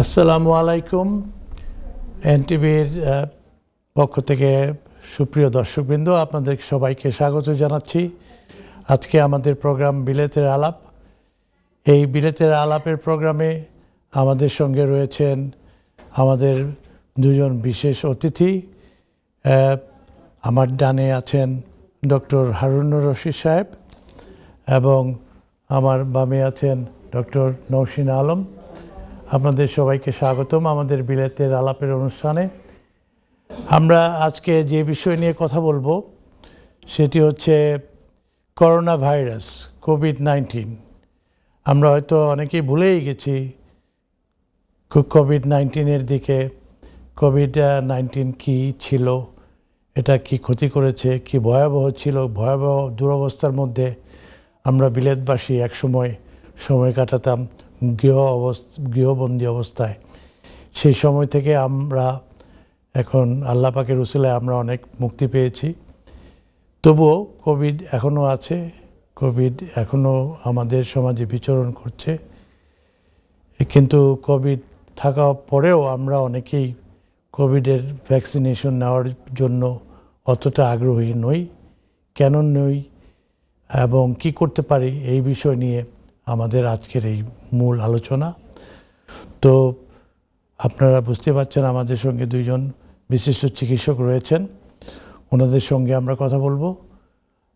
আসসালামু আলাইকুম। এনটিভির পক্ষ থেকে সুপ্রিয় দর্শকবৃন্দ, আপনাদের সবাইকে স্বাগত জানাচ্ছি। আজকে আমাদের প্রোগ্রাম বিলেতের আলাপ। এই বিলেতের আলাপের প্রোগ্রামে আমাদের সঙ্গে রয়েছেন আমাদের দুজন বিশেষ অতিথি। আমার ডানে আছেন ডক্টর হারুনুর রশিদ সাহেব এবং আমার বামে আছেন ডক্টর নৌশিন আলম। আপনাদের সবাইকে স্বাগতম আমাদের বিলেতের আলাপের অনুষ্ঠানে। আমরা আজকে যে বিষয় নিয়ে কথা বলবো সেটি হচ্ছে করোনা ভাইরাস, কোভিড-19। আমরা হয়তো অনেকেই ভুলেই গেছি কোভিড-19-এর দিকে। কোভিড-19 কী ছিল, এটা কি ক্ষতি করেছে, কি ভয়াবহ ছিল। ভয়াবহ দুরবস্থার মধ্যে আমরা বিলেতবাসী একসময় সময় কাটাতাম গৃহবন্দী অবস্থায়। সেই সময় থেকে আমরা এখন আল্লাহ পাকের উসিলায় আমরা অনেক মুক্তি পেয়েছি। তবুও কোভিড এখনও আছে, কোভিড এখনও আমাদের সমাজে বিচরণ করছে। কিন্তু কোভিড থাকা পরেও আমরা অনেকেই কোভিডের ভ্যাকসিনেশন নেওয়ার জন্য অতটা আগ্রহী নই। কেন নই এবং কি করতে পারি, এই বিষয় নিয়ে আমাদের আজকের এই মূল আলোচনা। তো আপনারা বুঝতে পারছেন আমাদের সঙ্গে দুইজন বিশিষ্ট চিকিৎসক রয়েছেন, ওনাদের সঙ্গে আমরা কথা বলবো।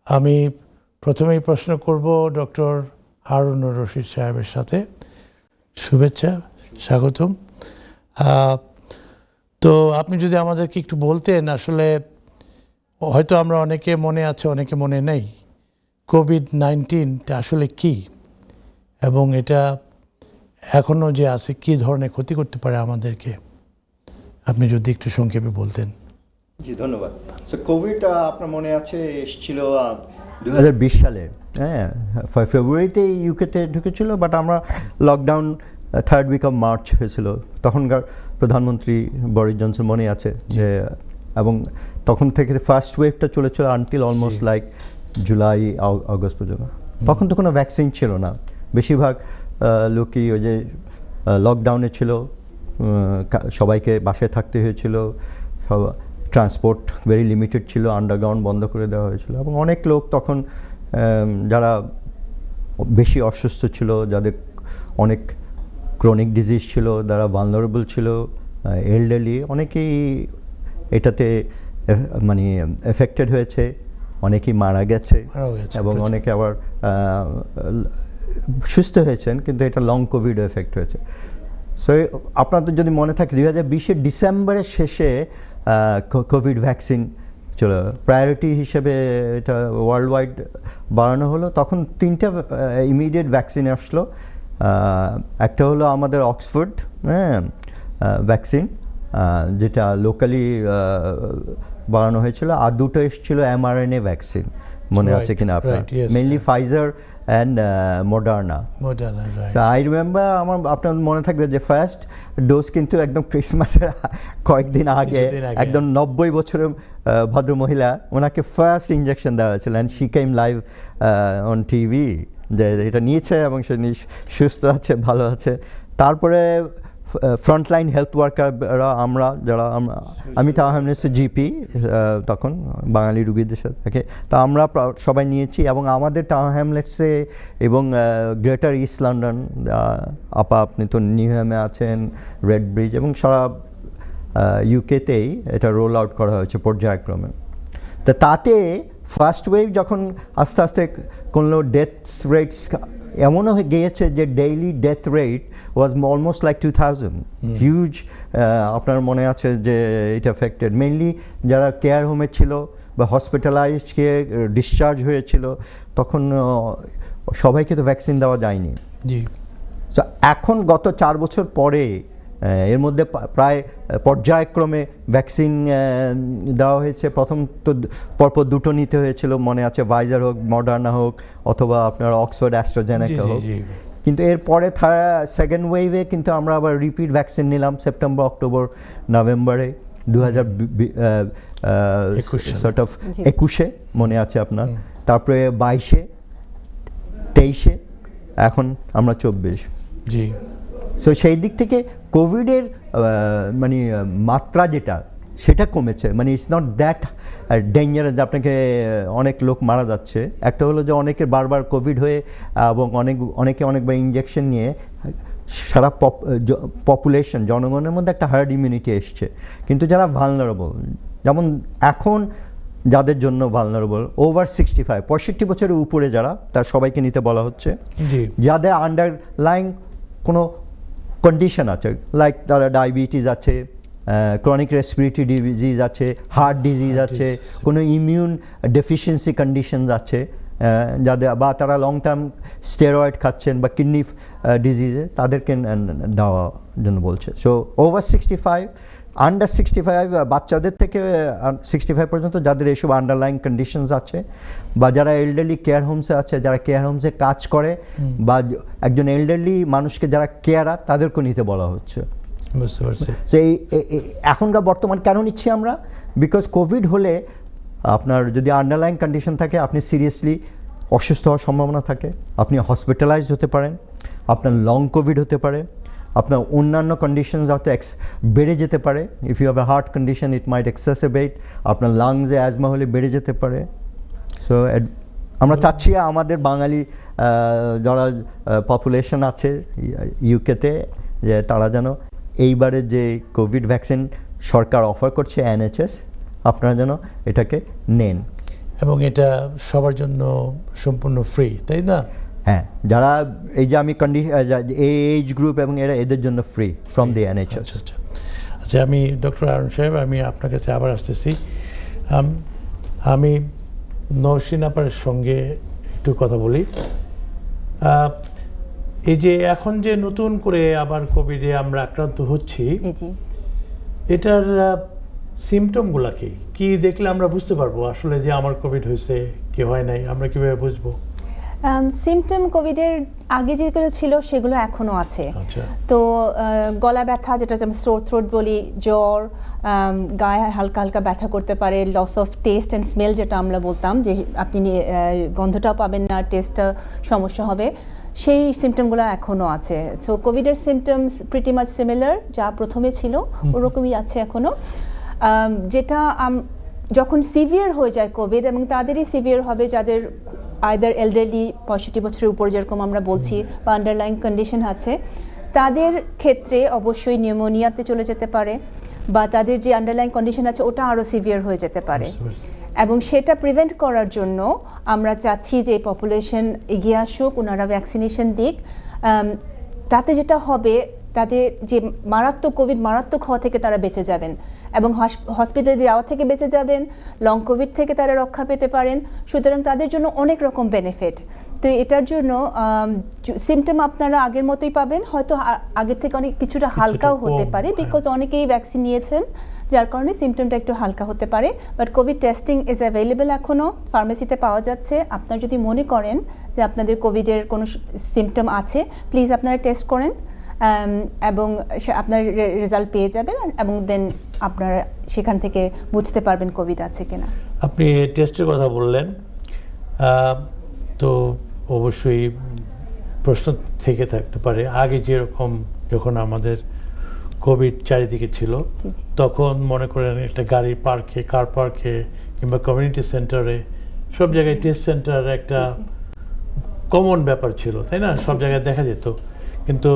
আমি প্রথমেই প্রশ্ন করব ডক্টর হারুনুর রশিদ সাহেবের সাথে। শুভেচ্ছা, স্বাগতম। তো আপনি যদি আমাদেরকে একটু বলতেন, আসলে হয়তো আমরা অনেকে মনে আছে অনেকে মনে নেই, কোভিড-19টা আসলে কী এবং এটা এখনও যে আছে কী ধরনের ক্ষতি করতে পারে আমাদেরকে, আপনি যদি একটু সংক্ষেপে বলতেন। জি, ধন্যবাদ। সো কোভিড আপনার মনে আছে এসেছিল 2020 সালে, হ্যাঁ, ফেব্রুয়ারিতে ইউকেতে ঢুকেছিল, বাট আমরা lockdown third week of March হয়েছিল। তখনকার প্রধানমন্ত্রী বরিস জনসন মনে আছে যে, এবং তখন থেকে ফার্স্ট ওয়েভটা চলেছিল until almost like July August পর্যন্ত। তখন তো কোনো ভ্যাকসিন ছিল না, বেশিরভাগ লোকই ওই যে লকডাউনে ছিল, সবাইকে বাসায় থাকতে হয়েছিল, সব ট্রান্সপোর্ট ভেরি লিমিটেড ছিল, আন্ডারগ্রাউন্ড বন্ধ করে দেওয়া হয়েছিল। এবং অনেক লোক তখন যারা বেশি অসুস্থ ছিল, যাদের অনেক ক্রনিক ডিজিজ ছিল, যারা ভালনারেবল ছিল, এল্ডারলি, অনেকেই এটাতে মানে এফেক্টেড হয়েছে, অনেকেই মারা গেছে এবং অনেকে আবার সুস্থ হয়েছেন, কিন্তু এটা লং কোভিড এফেক্ট হয়েছে। সো আপনাদের যদি মনে থাকে 2020-এর ডিসেম্বরের শেষে কোভিড ভ্যাকসিন চলো প্রায়োরিটি হিসেবে এটা ওয়ার্ল্ড ওয়াইড বাড়ানো হলো। তখন তিনটা ইমিডিয়েট ভ্যাকসিন আসলো। একটা হলো আমাদের অক্সফোর্ড ভ্যাকসিন, যেটা লোকালি বাড়ানো হয়েছিল, আর দুটো এসেছিল mRNA ভ্যাকসিন, মনে আছে কিনা আপনার, mainly Pfizer and Moderna. I remember, আপনার মনে থাকবে যে ফার্স্ট ডোজ কিন্তু একদম ক্রিসমাসের কয়েকদিন আগে একদম 90 বছরের ভদ্রমহিলা, ওনাকে ফার্স্ট ইঞ্জেকশন দেওয়া হয়েছিল, and she came live on TV যে এটা নিয়েছে এবং সে সুস্থ আছে, ভালো আছে। তারপরে ফ্রন্টলাইন হেলথ ওয়ার্কাররা, আমরা যারা, আমি টাওয়ার হ্যামলেটসের জিপি তখন, বাঙালি রুগীদের সাথে, তা আমরা সবাই নিয়েছি। এবং আমাদের টাওয়ার হ্যামলেটসে এবং গ্রেটার ইস্ট লন্ডন, আপা আপনি তো নিউহ্যামে আছেন, রেড ব্রিজ, এবং সারা ইউকেতেই এটা রোল আউট করা হয়েছে পর্যায়ক্রমে। তো তাতে ফার্স্ট ওয়েভ যখন আস্তে আস্তে কোনো ডেথ রেটস এমনও হয়ে গিয়েছে যে daily death rate was almost like 2000, huge. আপনার মনে আছে যে এটা এফেক্টেড মেইনলি যারা কেয়ার হোমে ছিল বা হসপিটালাইজড, কে ডিসচার্জ হয়েছিল, তখন সবাইকে তো ভ্যাকসিন দেওয়া যায়নি। তো এখন গত 4 বছর পরে এর মধ্যে প্রায় পর্যায়ক্রমে ভ্যাকসিন দেওয়া হয়েছে। প্রথম তো পরপর দুটো নিতে হয়েছিল, মনে আছে, ভাইজার হোক, মডার্না হোক, অথবা আপনার অক্সফোর্ড অ্যাস্ট্রাজেনেকা হোক। কিন্তু এরপরে সেকেন্ড ওয়েভে কিন্তু আমরা আবার রিপিট ভ্যাকসিন নিলাম সেপ্টেম্বর, অক্টোবর, নভেম্বরে 2021 মনে আছে আপনার, তারপরে 22-এ, 23-এ, এখন আমরা 24। জি। সো সেই দিক থেকে কোভিডের মানে মাত্রা যেটা সেটা কমেছে, মানে ইটস নট দ্যাট ডেঞ্জারাস যে আপনাকে অনেক লোক মারা যাচ্ছে। একটা হলো যে অনেকের বারবার কোভিড হয়ে এবং অনেকে অনেকবার ইঞ্জেকশন নিয়ে সারা পপুলেশন জনগণের মধ্যে একটা হার্ড ইমিউনিটি এসছে। কিন্তু যারা ভালনারেবল, যেমন এখন যাদের জন্য ভালনারেবল ওভার 65 65 বছরের উপরে যারা, তার সবাইকে নিতে বলা হচ্ছে। যাদের আন্ডারলাইং কোনো কন্ডিশন আছে, লাইক তারা ডায়াবেটিস আছে, ক্রনিক রেসপিরেটরি ডিজিজ আছে, হার্ট ডিজিজ আছে, কোনো ইমিউন ডেফিসিয়েন্সি কন্ডিশনস আছে যাদের, বা তারা লং টার্ম স্টেরয়েড খাচ্ছেন বা কিডনি ডিজিজে, তাদেরকে দেওয়ার জন্য বলছে। সো ওভার 65, আন্ডার 65 বাচ্চাদের থেকে 65 পর্যন্ত যাদের এইসব আন্ডারলাইং কন্ডিশনস আছে, বা যারা এল্ডারলি কেয়ার হোমসে আছে, যারা কেয়ার হোমসে কাজ করে, বা একজন এল্ডারলি মানুষকে যারা কেয়ারার, তাদেরকে নিতে বলা হচ্ছে। বুঝতে পারছি। সো এই এখনকার বর্তমান কেন নিচ্ছি আমরা? বিকজ কোভিড হলে আপনার যদি আন্ডারলাইন কন্ডিশন থাকে, আপনি সিরিয়াসলি অসুস্থ হওয়ার সম্ভাবনা থাকে, আপনি হসপিটালাইজড হতে পারেন, আপনার লং কোভিড হতে পারে, আপনার অন্যান্য কন্ডিশনস হয়তো বেড়ে যেতে পারে। If you have a heart condition it might exacerbate, আপনার লাংসে অ্যাজমা হলে বেড়ে যেতে পারে। সো আমরা চাচ্ছি আমাদের বাঙালি যারা পপুলেশন আছে ইউকেতে, যে তারা যেন এইবারে যে কোভিড ভ্যাকসিন সরকার অফার করছে NHS, আপনারা যেন এটাকে নেন। এবং এটা সবার জন্য সম্পূর্ণ ফ্রি, তাই না? হ্যাঁ, যারা এই যে আমি এজ গ্রুপ এবং এদের জন্য ফ্রি ফ্রম দি NHS। আচ্ছা, আমি ডক্টর আরুন সাহেব, আমি আপনার কাছে আবার আসতেছি। আমি নওশিন আপার সঙ্গে একটু কথা বলি। এই যে এখন যে নতুন করে আবার কোভিডে আমরা আক্রান্ত হচ্ছি, এটার সিমটমগুলা কি দেখলে আমরা বুঝতে পারবো আসলে যে আমার কোভিড হয়েছে কি হয় নাই, আমরা কিভাবে বুঝবো? সিমটম কোভিডের আগে যেগুলো ছিল সেগুলো এখনও আছে। তো গলা ব্যথা, যেটা আমি সোর থ্রোট বলি, জ্বর, গায়ে হালকা হালকা ব্যথা করতে পারে, loss of taste and smell যেটা আমরা বলতাম, যে আপনি গন্ধটাও পাবেন না, টেস্টটা সমস্যা হবে, সেই সিমটমগুলো এখনও আছে। সো কোভিডের সিমটমস প্রিটি মাচ সিমিলার, যা প্রথমে ছিল ওরকমই আছে এখনও। যেটা যখন সিভিয়ার হয়ে যায় কোভিড, এবং তাদেরই সিভিয়ার হবে যাদের আইদার এল্ডারলি 65 বছরের উপর যেরকম আমরা বলছি, বা আন্ডারলাইন কন্ডিশন আছে, তাদের ক্ষেত্রে অবশ্যই নিউমোনিয়াতে চলে যেতে পারে, বা তাদের যে আন্ডারলাইন কন্ডিশন আছে ওটা আরও সিভিয়ার হয়ে যেতে পারে। এবং সেটা প্রিভেন্ট করার জন্য আমরা চাচ্ছি যে পপুলেশন এগিয়ে আসুক, ওনারা ভ্যাকসিনেশন দিক। তাতে যেটা হবে, তাদের যে কোভিড মারাত্মক হওয়া থেকে তারা বেঁচে যাবেন, এবং হসপিটালে যাওয়া থেকে বেঁচে যাবেন, লং কোভিড থেকে তারা রক্ষা পেতে পারেন। সুতরাং তাদের জন্য অনেক রকম বেনিফিট। তো এটার জন্য সিমটম আপনারা আগের মতোই পাবেন, হয়তো আগের থেকে অনেক কিছুটা হালকাও হতে পারে, বিকজ অনেকেই ভ্যাকসিন নিয়েছেন, যার কারণে সিমটমটা একটু হালকা হতে পারে। But Covid testing is available, এখনও ফার্মেসিতে পাওয়া যাচ্ছে। আপনারা যদি মনে করেন যে আপনাদের কোভিডের কোনো সিমটম আছে, প্লিজ আপনারা টেস্ট করেন, এবং আপনার রেজাল্ট পেয়ে যাবেন, এবং দেন আপনারা সেখান থেকে বুঝতে পারবেন কোভিড আছে কিনা। আপনি টেস্টের কথা বললেন, তো অবশ্যই প্রশ্ন থেকে থাকতে পারে, আগে যেরকম যখন আমাদের কোভিড চারিদিকে ছিল, তখন মনে করেন একটা গাড়ি পার্কে, কার পার্কে, কিংবা কমিউনিটি সেন্টারে, সব জায়গায় টেস্ট সেন্টার একটা কমন ব্যাপার ছিল, তাই না? সব জায়গায় দেখা যেত। কিন্তু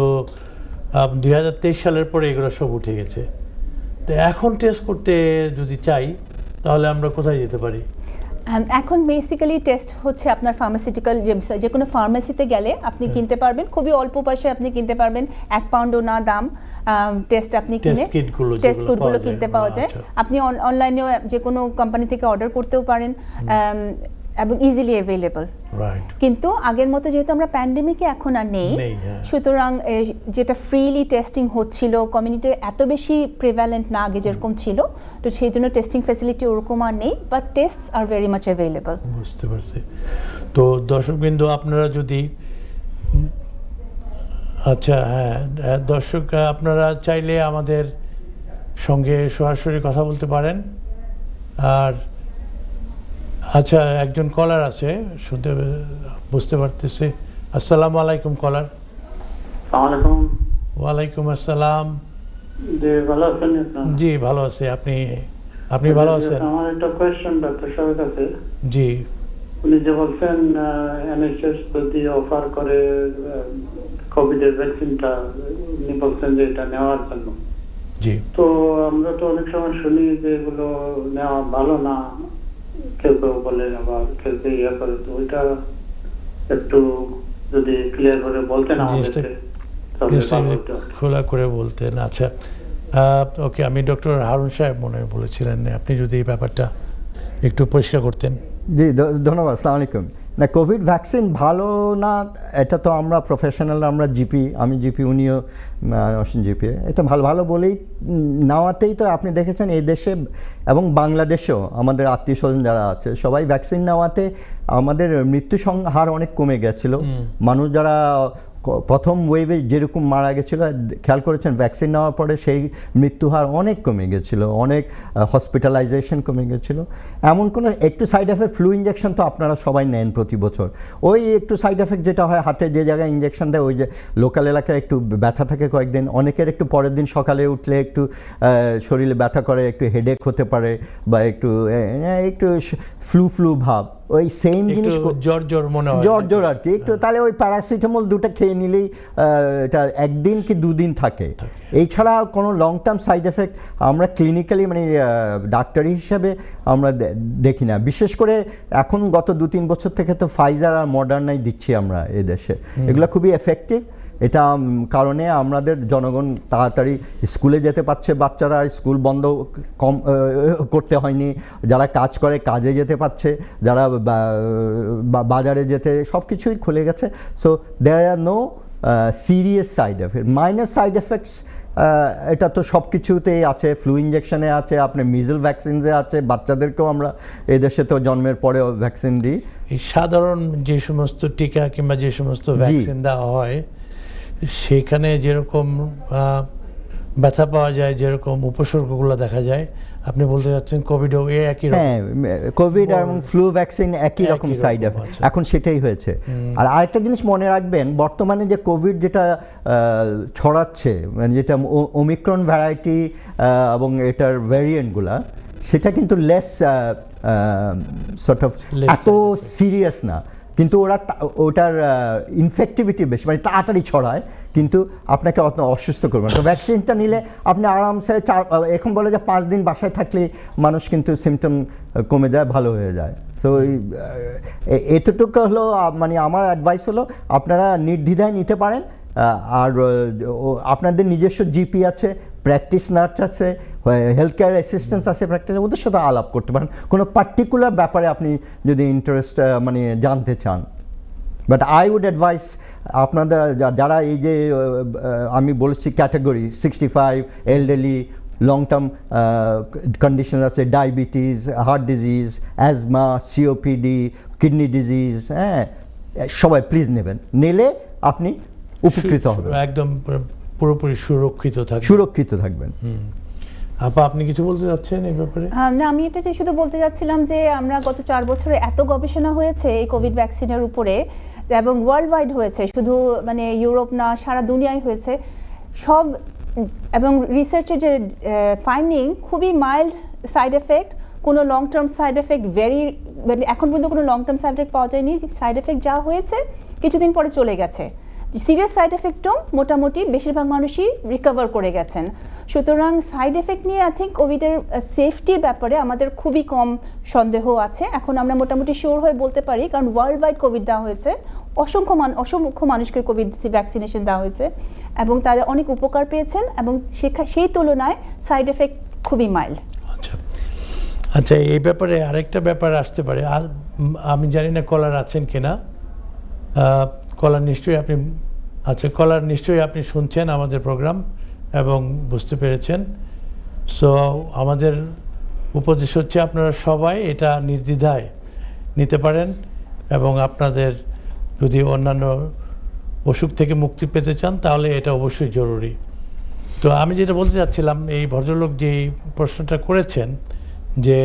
2023 সালের পরে এগুলো সব উঠে গেছে। তো এখন টেস্ট করতে যদি চাই, তাহলে আমরা কোথায় যেতে পারি? এখন বেসিক্যালি টেস্ট হচ্ছে আপনার ফার্মাসিউটিক্যাল, যে কোনো ফার্মেসিতে গেলে আপনি কিনতে পারবেন, খুবই অল্প পয়সায় আপনি কিনতে পারবেন, 1 পাউন্ডও না দাম। টেস্ট আপনি কিনে টেস্ট কিটগুলো কিনতে পাওয়া যায়। আপনি অনলাইনেও যে কোনো কোম্পানি থেকে অর্ডার করতেও পারেন, এবং ইজিলি অ্যাভেলেবল। কিন্তু আগের মতো যেহেতু আমরা প্যান্ডেমিকে এখন আর নেই, সুতরাং যেটা ফ্রিলি টেস্টিং হচ্ছিল, কমিউনিটি এত বেশি প্রিভ্যালেন্ট না আগে যেরকম ছিল, তো সেই জন্য টেস্টিং ফ্যাসিলিটি ওরকম আর নেই, but tastes are very much available. বুঝতে পারছি। তো দর্শকবৃন্দ, আপনারা যদি দর্শক, আপনারা চাইলে আমাদের সঙ্গে সরাসরি কথা বলতে পারেন। আর আচ্ছা, একজন কলার আছে, শুনতে বুঝতে পারতেছি। আসসালামু আলাইকুম কলার। ওয়ালাইকুম আসসালাম। জি, ভালো আছেন আপনারা? জি ভালো আছি, আপনি ভালো আছেন? আমার একটা কোয়েশ্চেন ডাক্তার সাহেবের কাছে। জি উনি যে বলছেন এনএইচএস যদি অফার করে কোভিড এর ভ্যাকসিনটা, উনি বলছেন যে এটা নেওয়ার জন্য। জি তো আমরা তো অনেক সময় শুনি যে এগুলো নেওয়া ভালো না, কেউ কেউ বলে, আবার কেউ কেউ ইয়ে করে। তো ওইটা একটু যদি ক্লিয়ার করে বলতেন আমাদেরকে তাহলে ভালো হতো। খোলা করে বলতেন। আচ্ছা ওকে, আমি ডক্টর হারুন সাহেব মনে হয় বলেছিলেন, আপনি যদি এই ব্যাপারটা একটু পরিষ্কার করতেন। জি ধন্যবাদ, আসসালামু আলাইকুম। না, কোভিড ভ্যাকসিন ভালো না এটা তো আমরা প্রফেশনাল, আমরা জিপি, আমি জিপি, উনিও অসীম জিপি, এটা ভালো ভালো বলেই নেওয়াতেই তো আপনি দেখেছেন এই দেশে এবং বাংলাদেশেও আমাদের আত্মীয় স্বজন যারা আছে সবাই ভ্যাকসিন নেওয়াতে আমাদের মৃত্যু হার অনেক কমে গেছিল। মানুষ যারা প্রথম ওয়েভে যেরকম মারা গেছিল, খেয়াল করেছেন ভ্যাকসিন নেওয়ার পরে সেই মৃত্যু হার অনেক কমে গেছিল, অনেক হসপিটালাইজেশন কমে গেছিল। এমন কোনো একটু সাইড এফেক্ট, ফ্লু ইঞ্জেকশন তো আপনারা সবাই নেন প্রতি বছর, ওই একটু সাইড এফেক্ট যেটা হয় হাতে যে জায়গায় ইঞ্জেকশন দেয়, ওই যে লোকাল এলাকায় একটু ব্যথা থাকে কয়েকদিন, অনেকের একটু পরের দিন সকালে উঠলে একটু শরীরে ব্যথা করে, একটু হেডেক হতে পারে বা একটু ফ্লু ভাব, ওই সেম জিনিস জ্বর মনে হয়, জ্বর আর কি একটু, তাহলে ওই প্যারাসিটামল দুটো খেয়ে নিলেই এটা একদিন কি দুদিন থাকে। এছাড়া কোনো লং টার্ম সাইড এফেক্ট আমরা ক্লিনিক্যালি মানে ডাক্তারি হিসাবে আমরা দেখি না। বিশেষ করে এখন গত 2-3 বছর থেকে তো ফাইজার আর মডার্নাই দিচ্ছি আমরা এদেশে, এগুলো খুবই এফেক্টিভ। এটা কারণে আমাদের জনগণ তাড়াতাড়ি স্কুলে যেতে পারছে, বাচ্চারা স্কুল বন্ধ কম করতে হয়নি, যারা কাজ করে কাজে যেতে পারছে, যারা বাজারে যেতে, সব কিছুই খুলে গেছে। So there are no serious side effect, minor side effects এটা তো সব কিছুতেই আছে, ফ্লু ইঞ্জেকশনে আছে, আপনার মিজল ভ্যাকসিনসে আছে, বাচ্চাদেরকেও আমরা এই দেশে তো জন্মের পরেও ভ্যাকসিন দিই। এই সাধারণ যে সমস্ত টিকা কিংবা যে সমস্ত ভ্যাকসিন দেওয়া হয় সেখানে যেরকম ব্যথা পাওয়া যায়, যেরকম উপসর্গগুলো দেখা যায়, আপনি বলতে যাচ্ছেন কোভিডও একই রকম? হ্যাঁ, কোভিড এবং ফ্লু ভ্যাকসিন একই রকম সাইড এফেক্ট, এখন সেটাই হয়েছে। আর আরেকটা জিনিস মনে রাখবেন, বর্তমানে যে কোভিড যেটা ছড়াচ্ছে, মানে যেটা ওমিক্রন ভ্যারাইটি এবং এটার ভ্যারিয়েন্টগুলা, সেটা কিন্তু লেস সর্ট অফ এত সিরিয়াস না, কিন্তু ওটার ইনফেক্টিভিটি বেশি, মানে তাড়াতাড়ি ছড়ায়, কিন্তু আপনাকে অত অসুস্থ করবে না। তো ভ্যাকসিনটা নিলে আপনি আরামসে এখন বলে যে 5 দিন বাসায় থাকলে মানুষ কিন্তু সিমটম কমে যায়, ভালো হয়ে যায়। তো এতটুকু হলো মানে আমার অ্যাডভাইস হলো আপনারা নির্দ্বিধায় নিতে পারেন। আর আপনাদের নিজস্ব জিপি আছে, প্র্যাকটিস নার্স আছে, হেলথ কেয়ার অ্যাসিস্ট্যান্স আছে, প্র্যাকটিস, ওদের সাথে আলাপ করতে পারেন কোনো পার্টিকুলার ব্যাপারে আপনি যদি ইন্টারেস্ট মানে জানতে চান। বাট আই উড অ্যাডভাইস আপনাদের যারা এই যে আমি বলেছি category 65, elderly, long term condition আছে, diabetes, heart disease, asthma, COPD, kidney disease, হ্যাঁ, সবাই প্লিজ নেবেন, নিলে আপনি উপকৃত হবেন, একদম পুরোপুরি সুরক্ষিত থাকবেন। আপা, আপনি কিছু বলতে যাচ্ছেন এই ব্যাপারে? না, আমি এটা শুধু বলতে যাচ্ছিলাম যে আমরা গত 4 বছরে এত গবেষণা হয়েছে এই কোভিড ভ্যাকসিনের উপরে, এবং ওয়ার্ল্ড ওয়াইড হয়েছে, শুধু মানে ইউরোপ না, সারা দুনিয়ায় হয়েছে সব, এবং রিসার্চের যে ফাইন্ডিং খুবই মাইল্ড সাইড এফেক্ট, কোনো লং টার্ম সাইড এফেক্ট মানে এখন পর্যন্ত কোনো লং টার্ম সাইড এফেক্ট পাওয়া যায়নি। সাইড এফেক্ট যা হয়েছে কিছুদিন পরে চলে গেছে। সিরিয়াস সাইড এফেক্টও মোটামুটি বেশিরভাগ মানুষই রিকভার করে গেছেন। সুতরাং সাইড এফেক্ট নিয়ে আই থিঙ্ক কোভিডের সেফটির ব্যাপারে আমাদের খুবই কম সন্দেহ আছে। এখন আমরা মোটামুটি শিওর হয়ে বলতে পারি, কারণ ওয়ার্ল্ড ওয়াইড কোভিড দেওয়া হয়েছে, অসংখ্য মানুষকে কোভিড ভ্যাকসিনেশন দেওয়া হয়েছে এবং তারা অনেক উপকার পেয়েছেন, এবং সেই তুলনায় সাইড এফেক্ট খুবই মাইল্ড। আচ্ছা, এই ব্যাপারে আরেকটা ব্যাপার আসতে পারে, আমি জানি না কলার আছেন কিনা। কলার নিশ্চয়ই আপনি শুনছেন আমাদের প্রোগ্রাম এবং বুঝতে পেরেছেন। সো আমাদের উপদেশ হচ্ছে আপনারা সবাই এটা নির্দ্বিধায় নিতে পারেন, এবং আপনাদের যদি অন্যান্য অসুখ থেকে মুক্তি পেতে চান তাহলে এটা অবশ্যই জরুরি। তো আমি যেটা বলতে চাচ্ছিলাম, এই ভদ্রলোক যে প্রশ্নটা করেছেন যে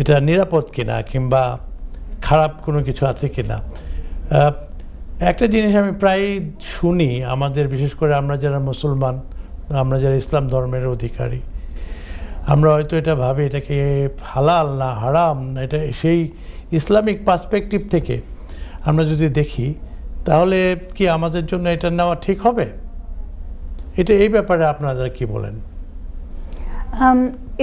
এটা নিরাপদ কিনা কিংবা খারাপ কোনো কিছু আছে কিনা, একটা জিনিস আমি প্রায় শুনি, আমাদের বিশেষ করে আমরা যারা মুসলমান, আমরা যারা ইসলাম ধর্মের অধিকারী, আমরা হয়তো এটা ভাবি এটাকে হালাল না হারাম, এটা সেই ইসলামিক পার্সপেক্টিভ থেকে আমরা যদি দেখি, তাহলে কি আমাদের জন্য এটা নেওয়া ঠিক হবে? এটা এই ব্যাপারে আপনারা কি বলেন?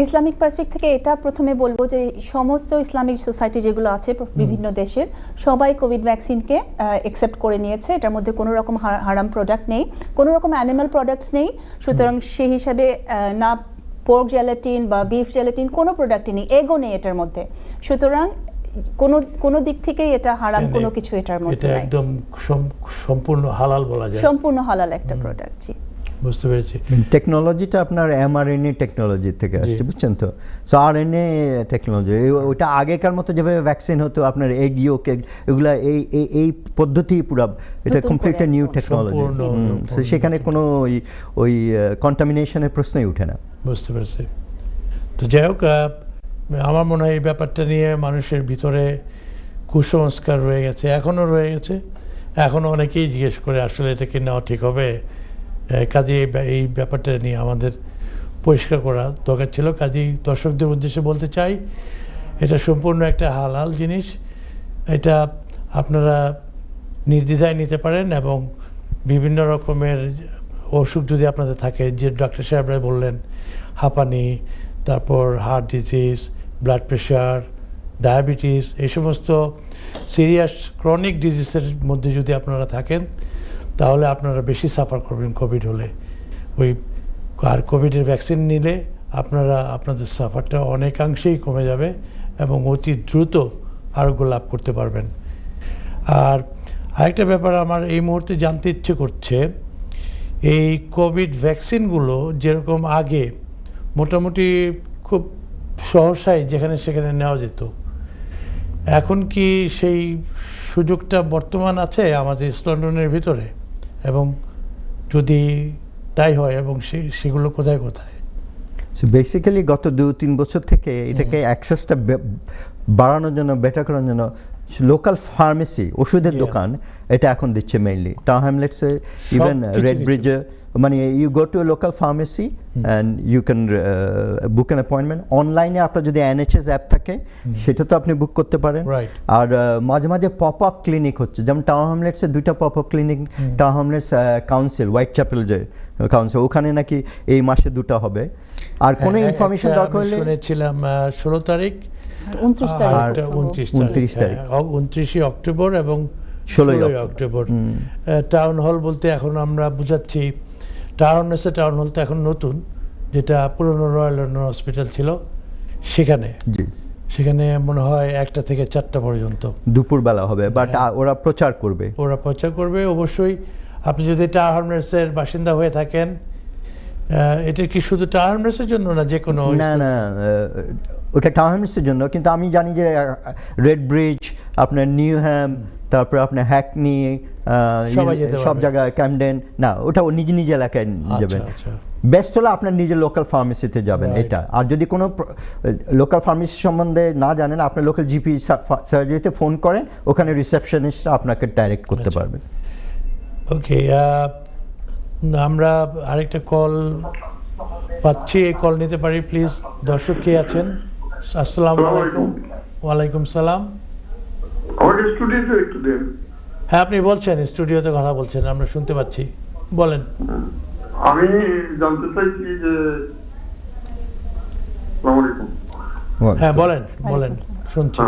ইসলামিক পার্সপেক্টিভ থেকে এটা প্রথমে বলবো যে সমস্ত ইসলামিক সোসাইটি যেগুলো আছে বিভিন্ন দেশের, সবাই কোভিড ভ্যাকসিনকে অ্যাকসেপ্ট করে নিয়েছে। এটার মধ্যে কোনো রকম হারাম প্রোডাক্ট নেই, কোনো রকম অ্যানিমাল প্রোডাক্টস নেই। সুতরাং সেই হিসাবে না পোর্ক জেলাটিন বা বিফ জেলাটিন কোনো প্রোডাক্টই নেই, এগও নেই এটার মধ্যে। সুতরাং কোনো দিক থেকেই এটা হারাম কোনো কিছু এটার মধ্যে এটা নাই, একদম সম্পূর্ণ হালাল বলা যায়, সম্পূর্ণ হালাল একটা প্রোডাক্ট। জি, বুঝতে পেরেছি। টেকনোলজিটা আপনার mRNA টেকনোলজি থেকে আসছে, বুঝছেন তো? সো RNA টেকনোলজি, ওইটা আগেকার মতো যেভাবে ভ্যাকসিন হতো আপনার এগ ইয়োক, এগুলা এই পদ্ধতি পুরো এটা কমপ্লিট নিউ টেকনোলজি। সেখানে কোনো ওই কন্টামিনেশনের প্রশ্নই উঠে না। বুঝতে পেরেছি। তো যাই হোক, আমার মনে হয় এই ব্যাপারটা নিয়ে মানুষের ভিতরে কুসংস্কার রয়ে গেছে, এখনও রয়ে গেছে। এখনও অনেকেই জিজ্ঞেস করে আসলে এটা কি নেওয়া ঠিক হবে। কাজে এই ব্যাপারটা নিয়ে আমাদের পরিষ্কার করা দরকার ছিল। কাজেই দর্শকদের উদ্দেশ্যে বলতে চাই, এটা সম্পূর্ণ একটা হালাল জিনিস। এটা আপনারা নির্দ্বিধায় নিতে পারেন, এবং বিভিন্ন রকমের অসুখ যদি আপনাদের থাকে, যে ডক্টর সাহেবরা বললেন, হাঁপানি, তারপর heart disease, blood pressure, diabetes, এই সমস্ত সিরিয়াস ক্রনিক ডিজিজের মধ্যে যদি আপনারা থাকেন, তাহলে আপনারা বেশি সাফার করবেন কোভিড হলে। আর কোভিডের ভ্যাকসিন নিলে আপনাদের সাফারটা অনেকাংশেই কমে যাবে এবং অতি দ্রুত আরোগ্য লাভ করতে পারবেন। আর আরেকটা ব্যাপার আমার এই মুহূর্তে জানতে ইচ্ছে করছে, এই কোভিড ভ্যাকসিনগুলো যেরকম আগে মোটামুটি খুব সহসাই যেখানে সেখানে নেওয়া যেত, এখন কি সেই সুযোগটা বর্তমান আছে আমাদের ইস্ট লন্ডনের ভিতরে? এবং যদি তাই হয়, এবং সেগুলো কোথায় কোথায়? সো বেসিক্যালি গত 2-3 বছর থেকে এটাকে অ্যাক্সেসটা বাড়ানোর জন্য, বেটার করার জন্য লোকাল ফার্মেসি, ওষুধের দোকান, এটা এখন দিচ্ছে মেইনলি। টাউন হ্যামলেটসে, ইভেন রেড ব্রিজে, মানে you go to a local pharmacy and you can book an appointment. অনলাইনে আপনার যদি NHS অ্যাপ থাকে সেটা তো আপনি বুক করতে পারেন। আর মাঝে মাঝে পপ আপ ক্লিনিক হচ্ছে, যেমন টাউন হ্যামলেটসে 2টা pop up clinic, Tower Hamlets council, Whitechapel যে কাউন্সিল, ওখানে নাকি এই মাসে 2টা হবে। আর কোনো ইনফরমেশন দরকার হলে শুনেছিলাম 16 তারিখ, 29 তারিখ, 29 অক্টোবর এবং 16 অক্টোবর। টাউন হল বলতে এখন আমরা বুঝাচ্ছি টাউন হল তো এখন নতুন, যেটা পুরনো রয়্যাল লন্ডন হসপিটাল ছিল, সেখানে মনে হয় 1টা থেকে 4টা পর্যন্ত দুপুরবেলা হবে, বাট ওরা প্রচার করবে। অবশ্যই আপনি যদি টাউন হলসের বাসিন্দা হয়ে থাকেন, এটা কি শুধু টাউন হলসের জন্য না, যে কোনো? না, ওটা টাউন হলসের জন্য, কিন্তু আমি জানি যে রেড ব্রিজ, আপনার নিউহ্যাম, তারপর আপনার হ্যাকনি, সব জায়গায়, ক্যামডেন, না ওটা নিজ এলাকায় যাবেন। বেস্ট হলো আপনার নিজের লোকাল ফার্মেসিতে যাবেন এটা। আর যদি কোনো লোকাল ফার্মেসি সম্বন্ধে না জানেন, আপনার লোকাল জিপি সার্জারিতে ফোন করেন, ওখানে রিসেপশনিস্টরা আপনাকে ডাইরেক্ট করতে পারবেন। ওকে, আমরা আরেকটা কল পাচ্ছি, এই কল নিতে পারি প্লিজ? দর্শক কে আছেন? আসসালামু আলাইকুম। ওয়ালাইকুম সালাম। হ্যাঁ, আপনি বলছেন, স্টুডিওতে কথা বলছেন, আমরা শুনতে পাচ্ছি, বলেন। আমি জানতে চাইছি যে, হ্যাঁ বলেন, শুনছি।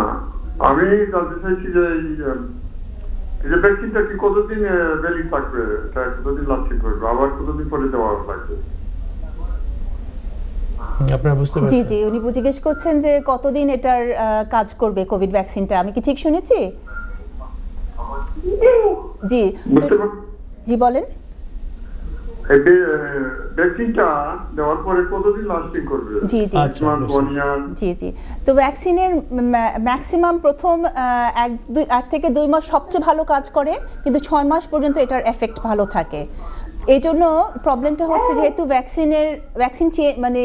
আমি জানতে চাইছি যে এই ভ্যাকসিনটা কি কতদিন ভ্যালিড থাকবে, কতদিন লাস্টিং করবে, আবার কতদিন পরে দেওয়া লাগবে? আপনারা বুঝতে পারছেন? জি, উনি জিজ্ঞেস করছেন যে কতদিন এটার কাজ করবে কোভিড ভ্যাকসিনটা। আমি কি ঠিক শুনেছি? জি বলেন। ভ্যাকসিনটা দেওয়ার পরে কতদিন লাস্টিং করবে? জি। তো ভ্যাকসিনের ম্যাক্সিমাম প্রথম 1 থেকে 2 মাস সবচেয়ে ভালো কাজ করে, কিন্তু 6 মাস পর্যন্ত এটার এফেক্ট ভালো থাকে। এই জন্য প্রবলেমটা হচ্ছে, যেহেতু ভ্যাকসিন মানে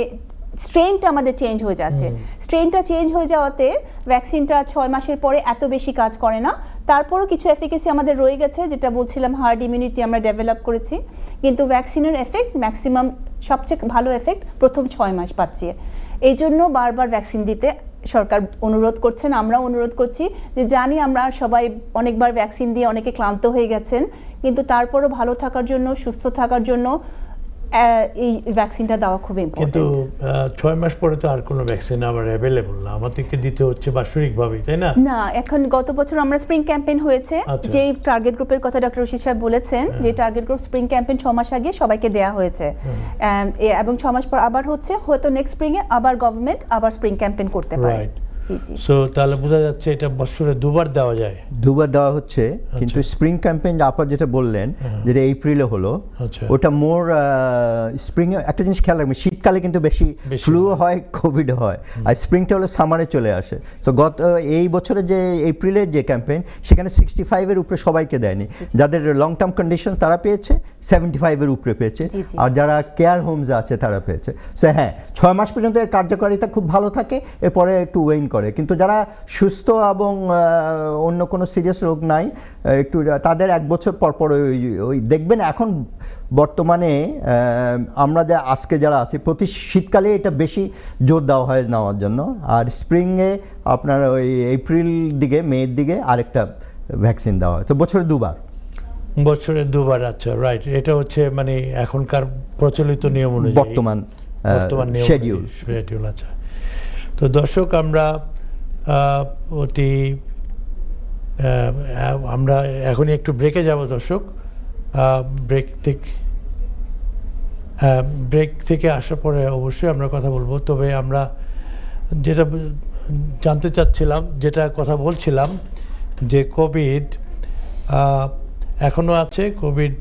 স্ট্রেনটা আমাদের চেঞ্জ হয়ে যাচ্ছে। স্ট্রেনটা চেঞ্জ হয়ে যাওয়াতে ভ্যাকসিনটা 6 মাসের পরে এত বেশি কাজ করে না, তারপরও কিছু এফিকেসি আমাদের রয়ে গেছে, যেটা বলছিলাম হার্ড ইমিউনিটি আমরা ডেভেলপ করেছি, কিন্তু ভ্যাকসিনের এফেক্ট ম্যাক্সিমাম সবচেয়ে ভালো এফেক্ট প্রথম 6 মাস পাচ্ছি। এই জন্য বারবার ভ্যাকসিন দিতে সরকার অনুরোধ করছেন, আমরাও অনুরোধ করছি, যে জানি আমরা সবাই অনেকবার ভ্যাকসিন দিয়ে অনেকে ক্লান্ত হয়ে গেছেন, কিন্তু তারপরও ভালো থাকার জন্য, সুস্থ থাকার জন্য এই ভ্যাকসিনটা দেওয়া খুব কিন্তু ইম্পর্টেন্ট। 6 মাস পরে তো আর কোনো ভ্যাকসিন আবার অ্যাভেলেবল না, আমাদেরকে দিতে হচ্ছে বাৎসরিকভাবেই, তাই না? না, এখন গত বছর আমরা স্প্রিং ক্যাম্পেইন হয়েছে, আচ্ছা। যে টার্গেট গ্রুপের কথা ডক্টর রশিদ সাহেব বলেছেন, যে টার্গেট গ্রুপ স্প্রিং ক্যাম্পেইন 6 মাস আগে সবাইকে দেয়া হয়েছে, এবং 6 মাস পর আবার হচ্ছে, হয়তো নেক্সট স্প্রিং এ আবার গভর্নমেন্ট আবার স্প্রিং ক্যাম্পেইন করতে পারে। Right. জি জি। সো তাহলে বোঝা যাচ্ছে এটা বছরে 2 বার দেওয়া যায়। 2 বার দেওয়া হচ্ছে, কিন্তু স্প্রিং ক্যাম্পেইন আপনার যেটা বললেন যেটা এপ্রিলে হলো, আচ্ছা। ওটা মোর স্প্রিং এ একটা জিনিস খেয়াল রাখবেন, শীতকালে কিন্তু বেশি ফ্লু হয়, কোভিড হয়, আর স্প্রিংটা হলো সামারে চলে আসে। সো এই বছরে যে এপ্রিলের যে ক্যাম্পেইন, সেখানে 65-এর উপরে সবাইকে দেয়নি, যাদের লং টার্ম কন্ডিশন তারা পেয়েছে, 75-এর উপরে পেয়েছে, জি, জি। আর যারা কেয়ার হোমস আছে তারা পেয়েছে। সো হ্যাঁ, 6 মাস পর্যন্ত এর কার্যকারিতা খুব ভালো থাকে, এরপরে একটু ওয়েন করে, কিন্তু যারা সুস্থ এবং অন্য কোনো সিরিয়াস রোগ নাই, একটু তাদের 1 বছর পর পর ওই দেখবেন। এখন বর্তমানে আমরা আজকে যারা আছি, প্রতি শীতকালে এটা বেশি জোর দেওয়া হয় নেওয়ার জন্য, আর স্প্রিংয়ে আপনার ওই এপ্রিল দিকে, মের দিকে আরেকটা ভ্যাকসিন দেওয়া হয়। তো বছরে 2 বার। বছরে 2 বার, আচ্ছা, রাইট। এটা হচ্ছে মানে এখনকার প্রচলিত নিয়ম অনুযায়ী, বর্তমান নিয়ম শিডিউল। আচ্ছা, তো দর্শক, আমরা আমরা এখনই একটু ব্রেকে যাব দর্শক। ব্রেক থেকে আসার পরে অবশ্যই আমরা কথা বলবো। তবে আমরা যেটা জানতে চাচ্ছিলাম, যেটা কথা বলছিলাম, যে কোভিড এখনও আছে, কোভিড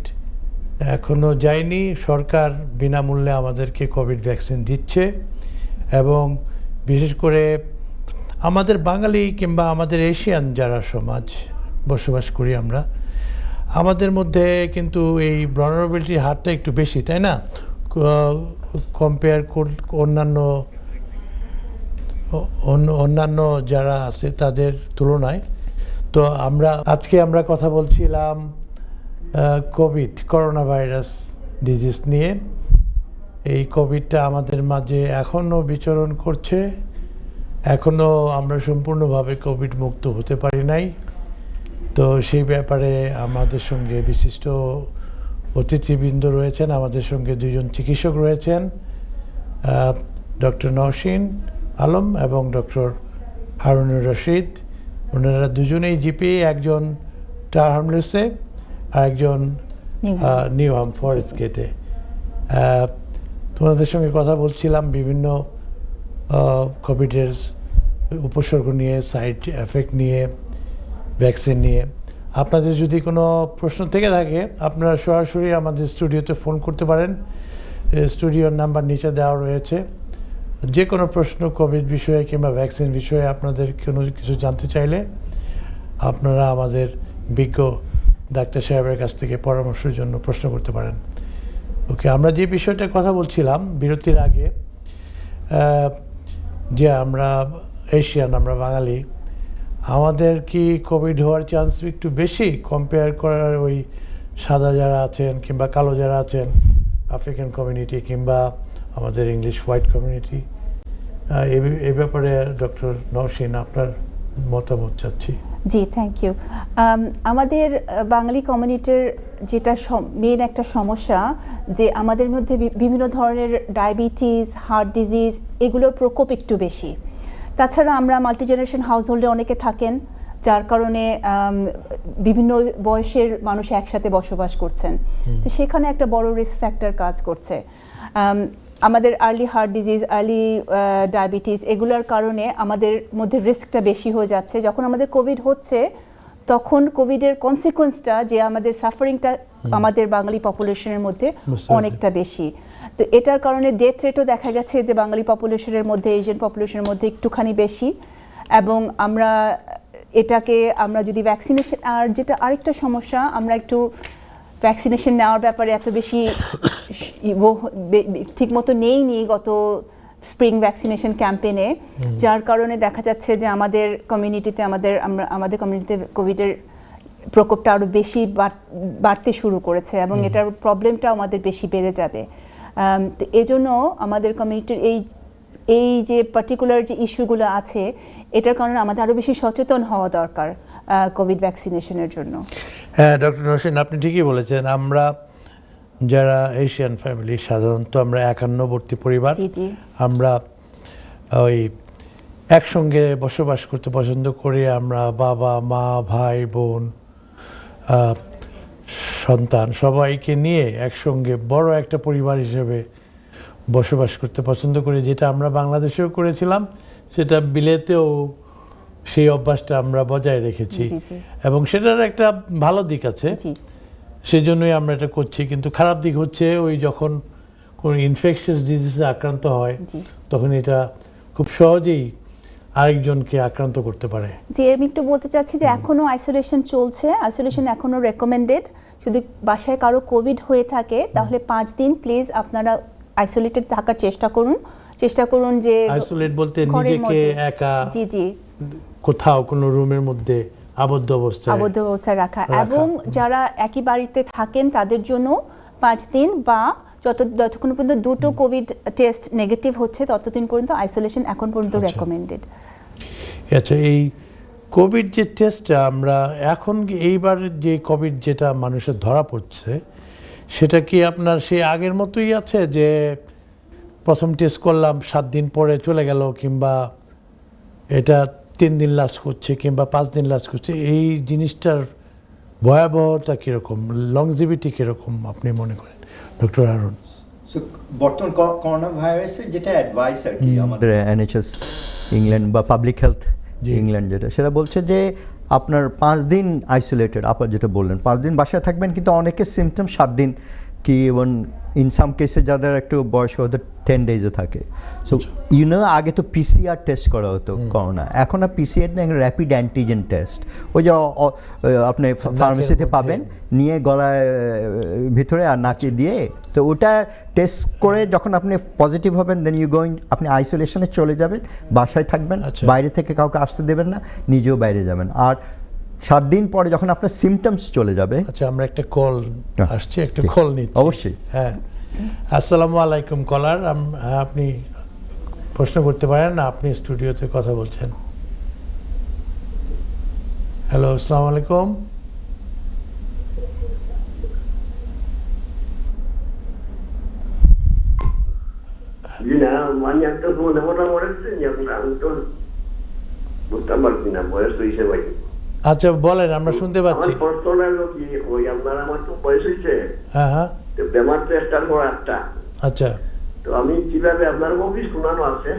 এখনও যায়নি। সরকার বিনামূল্যে আমাদেরকে কোভিড ভ্যাকসিন দিচ্ছে, এবং বিশেষ করে আমাদের বাঙালি কিংবা আমাদের এশিয়ান যারা সমাজ বসবাস করি আমরা, আমাদের মধ্যে কিন্তু এই ভালনারেবিলিটির হারটা একটু বেশি, তাই না? কম্পেয়ার অন্যান্য যারা আছে তাদের তুলনায়। তো আজকে আমরা কথা বলছিলাম করোনা ভাইরাস ডিজিজ নিয়ে। এই কোভিডটা আমাদের মাঝে এখনও বিচরণ করছে, এখনও আমরা সম্পূর্ণভাবে কোভিড মুক্ত হতে পারি নাই। তো সেই ব্যাপারে আমাদের সঙ্গে বিশিষ্ট অতিথিবৃন্দ রয়েছেন, আমাদের সঙ্গে 2 জন চিকিৎসক রয়েছেন, ডক্টর নওশীন আলম এবং ডক্টর হারুনুর রশিদ। ওনারা দুজনেই জিপি, একজন টাওয়ার হ্যামলেটসে আর একজন নিউহাম ফরেস্ট গেটে। তোমাদের সঙ্গে কথা বলছিলাম বিভিন্ন কোভিডের উপসর্গ নিয়ে, সাইড এফেক্ট নিয়ে, ভ্যাকসিন নিয়ে। আপনাদের যদি কোনো প্রশ্ন থেকে থাকে, আপনারা সরাসরি আমাদের স্টুডিওতে ফোন করতে পারেন। স্টুডিওর নাম্বার নিচে দেওয়া রয়েছে। যে কোনো প্রশ্ন কোভিড বিষয়ে কিংবা ভ্যাকসিন বিষয়ে আপনাদের কোনো কিছু জানতে চাইলে আপনারা আমাদের বিজ্ঞ ডাক্তার সাহেবের কাছ থেকে পরামর্শের জন্য প্রশ্ন করতে পারেন। ওকে, আমরা যে বিষয়টা কথা বলছিলাম বিরতির আগে, যে আমরা এশিয়ান, আমরা বাঙালি, আমাদের কি কোভিড হওয়ার চান্স একটু বেশি কম্পেয়ার করার ওই সাদা যারা আছেন কিংবা কালো যারা আছেন, আফ্রিকান কমিউনিটি কিংবা আমাদের ইংলিশ হোয়াইট কমিউনিটি? এই ব্যাপারে ডক্টর নওশীন, আপনার মতামত চাচ্ছি। জি, থ্যাংক ইউ। আমাদের বাঙালি কমিউনিটির যেটা মেন একটা সমস্যা, যে আমাদের মধ্যে বিভিন্ন ধরনের ডায়াবেটিস, হার্ট ডিজিজ, এগুলোর প্রকোপ একটু বেশি। তাছাড়া আমরা মাল্টি জেনারেশন হাউসহোল্ডে অনেকে থাকেন, যার কারণে বিভিন্ন বয়সের মানুষ একসাথে বসবাস করছেন, তো সেখানে একটা বড় রিস্ক ফ্যাক্টর কাজ করছে। আমাদের early heart disease, early diabetes, এগুলোর কারণে আমাদের মধ্যে রিস্কটা বেশি হয়ে যাচ্ছে। যখন আমাদের কোভিড হচ্ছে, তখন কোভিডের কনসিকোয়েন্সটা, যে আমাদের সাফারিংটা আমাদের বাঙালি পপুলেশনের মধ্যে অনেকটা বেশি। তো এটার কারণে ডেথ রেটও দেখা গেছে যে বাঙালি পপুলেশনের মধ্যে, এশিয়ান পপুলেশনের মধ্যে একটুখানি বেশি। এবং আমরা যদি ভ্যাকসিনেশন, আর যেটা আরেকটা সমস্যা, আমরা একটু ভ্যাকসিনেশন নেওয়ার ব্যাপারে এত বেশি ঠিকমতো নেইনি গত স্প্রিং ভ্যাকসিনেশন ক্যাম্পেইনে, যার কারণে দেখা যাচ্ছে যে আমাদের কমিউনিটিতে আমাদের কমিউনিটিতে কোভিডের প্রকোপটা আরও বেশি বাড়তে শুরু করেছে এবং এটার প্রবলেমটা আমাদের বেশি বেড়ে যাবে। তো এজন্য আমাদের কমিউনিটির এই যে পার্টিকুলার যে ইস্যুগুলো আছে, এটার কারণে আমাদের আরও বেশি সচেতন হওয়া দরকার কোভিড ভ্যাকসিনেশনের জন্য। হ্যাঁ ডক্টর নওশীন, আপনি ঠিকই বলেছেন। আমরা যারা এশিয়ান ফ্যামিলি সাধারণত আমরা একান্নবর্তী পরিবার, আমরা ওই একসঙ্গে বসবাস করতে পছন্দ করি। আমরা বাবা মা ভাই বোন সন্তান সবাইকে নিয়ে একসঙ্গে বড় একটা পরিবার হিসেবে বসবাস করতে পছন্দ করি, যেটা আমরা বাংলাদেশেও করেছিলাম, সেটা বিলেতেও সেই অভ্যাসটা আমরা বজায় রেখেছি এবং সেটার একটা ভালো দিক আছে, সেই জন্যই আমরা এটা করছি। কিন্তু খারাপ দিক হচ্ছে ওই যখন কোনো ইনফেকশাস ডিজিজে আক্রান্ত হয় তখন এটা খুব সহজেই আরেকজনকে আক্রান্ত করতে পারে। জি, আমি একটু বলতে চাচ্ছি যে এখনও আইসোলেশন চলছে, আইসোলেশন এখনও রেকমেন্ডেড। যদি বাসায় কারো কোভিড হয়ে থাকে তাহলে 5 দিন প্লিজ আপনারা আইসোলেটেড থাকার চেষ্টা করুন যে আইসোলেট বলতে নিজেকে একা কোথাও কোনো রুমের মধ্যে আবদ্ধ অবস্থায় রাখা, এবং যারা একই বাড়িতে থাকেন তাদের জন্য 5 দিন বা যতক্ষণ পর্যন্ত 2টো কোভিড টেস্ট নেগেটিভ হচ্ছে ততদিন পর্যন্ত আইসোলেশন এখন পর্যন্ত রেকমেন্ডেড। আচ্ছা, এই কোভিড যে টেস্টটা আমরা এখন এইবার যে কোভিড যেটা মানুষের ধরা পড়ছে সেটা কি আপনার সেই আগের মতোই আছে, যে প্রথম টেস্ট করলাম 7 দিন পরে চলে গেল, কিংবা এটা 3 দিন লাস্ট করছে কিংবা 5 দিন লাস্ট করছে? এই জিনিসটার ভয়াবহতা কীরকম, লংজিভিটি কীরকম আপনি মনে করেন ডক্টর হারুন? বর্তমান করোনা ভাইরাসের যেটা অ্যাডভাইস আর কি আমাদের NHS ইংল্যান্ড বা পাবলিক হেলথ ইংল্যান্ড যেটা সেটা বলছে যে আপনার 5 দিন আইসোলেটেড, আপনার যেটা বললেন 5 দিন বাসায় থাকবেন, কিন্তু অনেকের সিমটম 7 দিন কি ইভেন ইন সাম কেসে যাদের একটু বয়স্ক ওদের 10 ডেজও থাকে। সো আগে তো PCR টেস্ট করা হতো করোনা, এখন আর PCR না, র্যাপিড অ্যান্টিজেন টেস্ট। ওই যে আপনি ফার্মেসিতে পাবেন, নিয়ে গলায় ভিতরে আর নাকে দিয়ে, তো ওটা টেস্ট করে যখন আপনি পজিটিভ হবেন দেন আপনি আইসোলেশনে চলে যাবেন, বাসায় থাকবেন, বাইরে থেকে কাউকে আসতে দেবেন না, নিজেও বাইরে যাবেন। আর 7 দিন পরে যখন আপনার সিমটমস চলে যাবে। আচ্ছা, আমরা একটা কল আসছে, একটা কল নিচ্ছি। অবশ্যই। হ্যাঁ, আসসালামু আলাইকুম কলার, আপনি প্রশ্ন করতে পারেন না, আপনি স্টুডিওতে কথা বলছেন। হ্যালো, আসসালামু আলাইকুম। জি না, মানে একটা মোটামুটি আমি তো বুঝতে পারছি না বয়স হয়েছে ভাই। আচ্ছা বলেন, আমরা শুনতে পাচ্ছি। আমার প্রশ্নটা হলো কি, ওই আমার তো বয়স হয়েছে, হ্যাঁ, বেমার টেস্টার করা একটা। আচ্ছা, তো আমি কিভাবে আপনার অফিস শোনানো আছে,